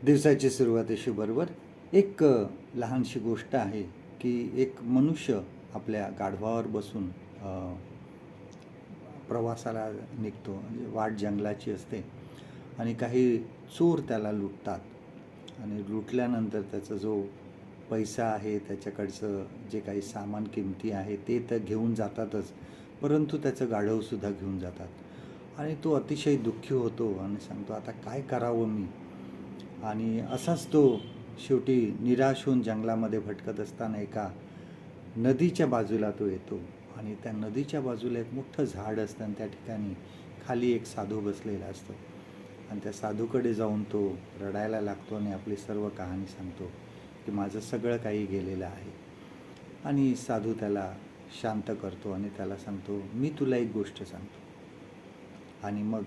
दिवसाची सुरुवात अशी बरोबर एक लहानशी गोष्ट आहे की एक मनुष्य आपल्या गाढवावर बसून प्रवासाला निघतो. म्हणजे वाट जंगलाची असते आणि काही चोर त्याला लुटतात आणि लुटल्यानंतर त्याचा जो पैसा आहे, त्याच्याकडचं जे काही सामान किमती आहे ते तर घेऊन जातातच, परंतु त्याचं गाढवसुद्धा घेऊन जातात आणि तो अतिशय दुःखी होतो आणि सांगतो आता काय करावं मी. आणि असाच तो शेवटी निराश होऊन जंगलामध्ये भटकत असताना एका नदीच्या बाजूला तो येतो आणि त्या नदीच्या बाजूला एक मोठं झाड असतं आणि त्या ठिकाणी खाली एक साधू बसलेला असतो आणि त्या साधूकडे जाऊन तो रडायला लागतो आणि आपली सर्व कहाणी सांगतो की माझं सगळं काही गेलेलं आहे. आणि साधू त्याला शांत करतो आणि त्याला सांगतो मी तुला एक गोष्ट सांगतो. आणि मग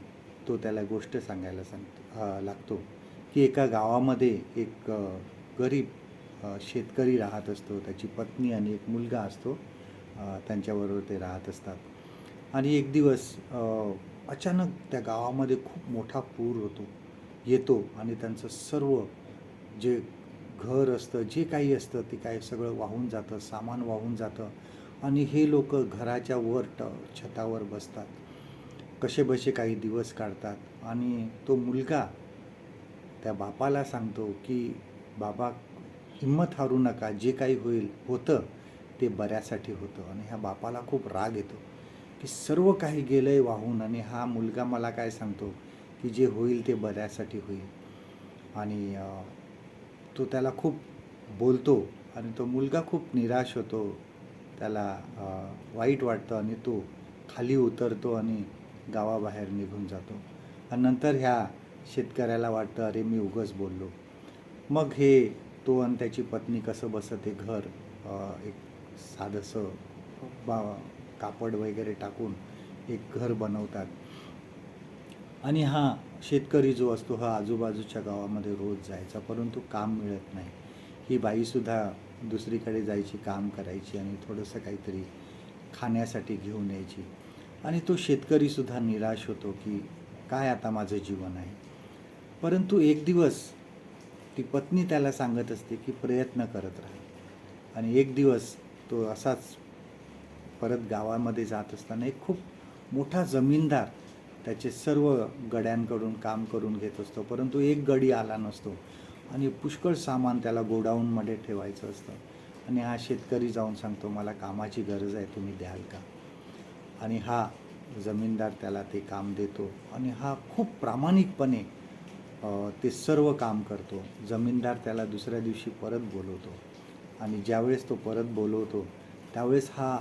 तो त्याला गोष्ट सांगायला लागतो की एका गावामध्ये एक गरीब शेतकरी राहत असतो. त्याची पत्नी आणि एक मुलगा असतो. त्यांच्याबरोबर ते राहत असतात आणि एक दिवस अचानक त्या गावामध्ये खूप मोठा पूर येतो आणि त्यांचं सर्व जे घर असतं, जे काही असतं ते काय सगळं वाहून जातं, सामान वाहून जातं आणि हे लोक घराच्या वर छतावर बसतात, कसेबसे काही दिवस काढतात. आणि तो मुलगा त्या बापाला सांगतो की बाबा, हिंमत हारू नका, जे काही होतं ते बऱ्यासाठी होतं. आणि ह्या बापाला खूप राग येतो की सर्व काही गेलं आहे वाहून आणि हा मुलगा मला काय सांगतो की जे होईल ते बऱ्यासाठी होईल. आणि तो त्याला खूप बोलतो आणि तो मुलगा खूप निराश होतो. त्याला वाईट वाटतं आणि तो खाली उतरतो आणि गावाबाहेर निघून जातो. आणि नंतर ह्या शेतकऱ्याला वाटतं अरे मी उगाच बोललो. मग तो आणि त्याची पत्नी कसं बसं ते घर एक साधंसं बा कापड वगैरे टाकून एक घर बनवतात. आणि हा शेतकरी जो असतो हा आजूबाजूच्या गावामध्ये रोज जायचा, परंतु काम मिळत नाही. ही बाईसुद्धा दुसरीकडे जायची, काम करायची आणि थोडंसं काहीतरी खाण्यासाठी घेऊन यायची. आणि तो शेतकरीसुद्धा निराश होतो की काय आता माझं जीवन आहे. परंतु एक दिवस ती पत्नी त्याला सांगत असते की प्रयत्न करत राहा. आणि एक दिवस तो असाच परत गावामध्ये जात असताना एक खूप मोठा जमीनदार त्याचे सर्व गड्यांकडून काम करून घेत असतो, परंतु एक गडी आला नसतो आणि पुष्कळ सामान त्याला गोडाऊनमध्ये ठेवायचं असतं. आणि हा शेतकरी जाऊन सांगतो मला कामाची गरज आहे, तुम्ही द्याल का. आणि हा जमीनदार त्याला ते काम देतो आणि हा खूप प्रामाणिकपणे ते सर्व काम करतो. जमीनदार त्याला दुसऱ्या दिवशी परत बोलवतो आणि ज्यावेळेस तो परत बोलवतो त्यावेळेस हा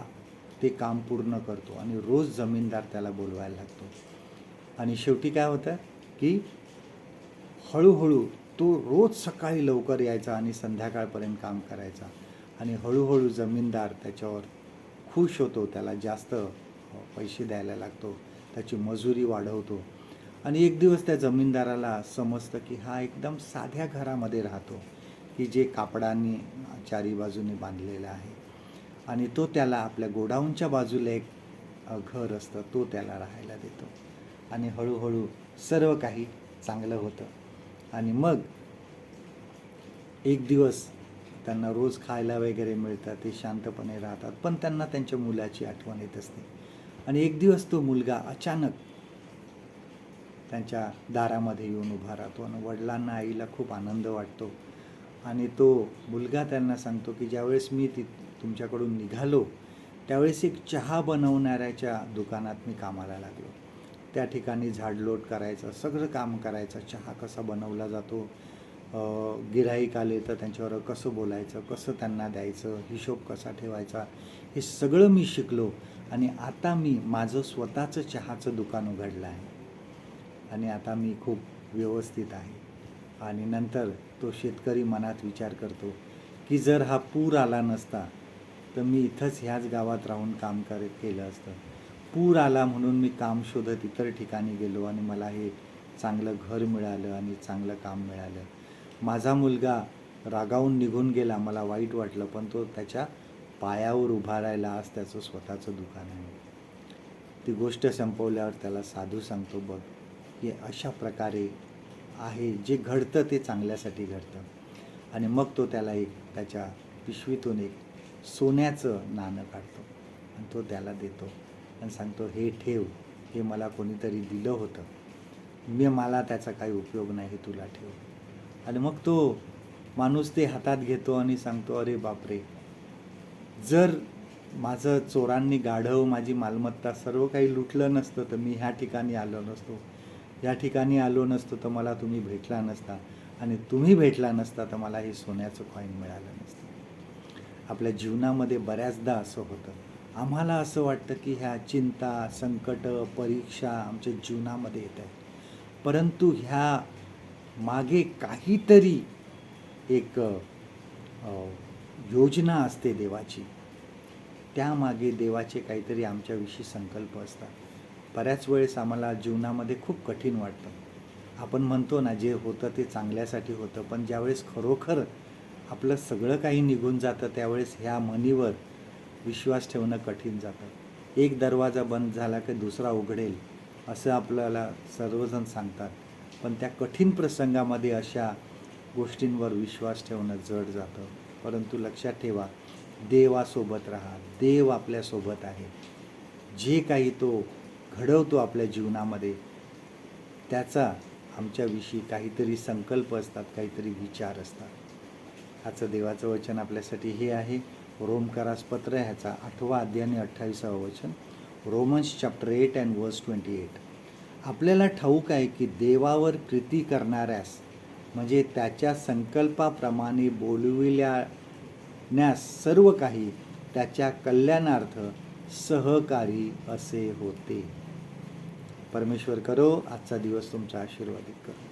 ते काम पूर्ण करतो आणि रोज जमीनदार त्याला बोलवायला लागतो. आणि शेवटी काय होतं की हळूहळू तो रोज सकाळी लवकर यायचा आणि संध्याकाळपर्यंत काम करायचा. आणि हळूहळू जमीनदार त्याच्यावर खुश होतो, त्याला जास्त पैसे द्यायला लागतो, त्याची मजुरी वाढवतो. आणि एक दिवस त्या जमीनदाराला समजतं की हा एकदम साध्या घरामध्ये राहतो की जे कापडाने चारी बाजूने बांधलेलं आहे. आणि तो त्याला आपल्या गोडाऊनच्या बाजूला एक घर असतं, तो त्याला राहायला देतो. आणि हळूहळू सर्व काही चांगलं होतं. आणि मग एक दिवस त्यांना रोज खायला वगैरे मिळतं, ते शांतपणे राहतात, पण त्यांना त्यांच्या मुलाची आठवण येत असते. आणि एक दिवस तो मुलगा अचानक त्यांच्या दारामध्ये येऊन उभा राहतो आणि वडिलांना आईला खूप आनंद वाटतो. आणि तो मुलगा त्यांना सांगतो की ज्यावेळेस मी तुमच्याकडून निघालो त्यावेळेस एक चहा बनवणाऱ्याच्या दुकानात मी कामाला लागलो. त्या ठिकाणी झाडलोट करायचं, सगळं काम करायचं, चहा कसा बनवला जातो, गिऱ्हाईक आले तर त्यांच्यावर कसं बोलायचं, कसं त्यांना द्यायचं, हिशोब कसा ठेवायचा, हे सगळं मी शिकलो. आणि आता मी माझं स्वतःचं चहाचं दुकान उघडलं आहे आणि आता मी खूप व्यवस्थित आहे. आणि नंतर तो शेतकरी मनात विचार करतो की जर हा पूर आला नसता तर मी इथंच ह्याच गावात राहून काम केलं असतं. पूर आला म्हणून मी काम शोधत इतर ठिकाणी गेलो आणि मला हे चांगलं घर मिळालं आणि चांगलं काम मिळालं. माझा मुलगा रागावून निघून गेला, मला वाईट वाटलं, पण तो त्याच्या पायावर उभा राहिला, आज त्याचं स्वतःचं दुकान आहे. ती गोष्ट संपवल्यावर त्याला साधू सांगतो बघ की अशा प्रकारे आहे, जे घडतं ते चांगल्यासाठी घडतं. आणि मग तो त्याला एक त्याच्या पिशवीतून एक सोन्याचं नाणं काढतो आणि तो त्याला देतो आणि सांगतो, हे ठेव, हे मला कोणीतरी दिलं होतं, मला त्याचा काही उपयोग नाही, हे तुला ठेव. आणि मग तो माणूस ते हातात घेतो आणि सांगतो, अरे बापरे, जर माझं चोरांनी गाढव माझी मालमत्ता सर्व काही लुटलं नसतं तर मी ह्या ठिकाणी आलो नसतो, या ठिकाणी आलो नसतो तर मला तुम्ही भेटला नसता, आणि तुम्ही भेटला नसता तर मला हे सोन्याचं कॉईन मिळालं नसतं. आपल्या जीवनामध्ये बऱ्याचदा असं होतं, आम्हाला असं वाटतं की ह्या चिंता, संकट, परीक्षा आमच्या जीवनामध्ये येत आहेत, परंतु ह्या मागे काहीतरी एक योजना असते देवाची. त्यामागे देवाचे काहीतरी आमच्याविषयी संकल्प असतात. बऱ्याच वेळेस आम्हाला जीवनामध्ये खूप कठीण वाटतं. आपण म्हणतो ना, जे होतं ते चांगल्यासाठी होतं, पण ज्यावेळेस खरोखर आपलं सगळं काही निघून जातं त्यावेळेस ह्या म्हणीवर विश्वास ठेवणं कठीण जातं. एक दरवाजा बंद झाला की दुसरा उघडेल असं आपल्याला सर्वजण सांगतात, पण त्या कठीण प्रसंगामध्ये अशा गोष्टींवर विश्वास ठेवणं जड जातं. परंतु लक्षात ठेवा, देवासोबत राहा, देव आपल्यासोबत आहे. जे काही तो घडवतो आपल्या जीवनामध्ये त्याचा आमच्याविषयी काहीतरी संकल्प असतात, काहीतरी विचार असतात. आजचं देवाचं वचन आपल्यासाठी हे आहे, रोमकरास पत्र ह्याचा 8वा अध्याय आणि 28वा वचन, रोमन्स चॅप्टर 8 अँड वर्स 28. आपल्याला ठाऊक आहे की देवावर प्रीती करणाऱ्यास म्हणजे त्याच्या संकल्पाप्रमाणे बोलविल्यास सर्व काही त्याच्या कल्याणार्थ सहकारी असे होते. परमेश्वर करो आजचा दिवस तुमचा आशीर्वादित करो.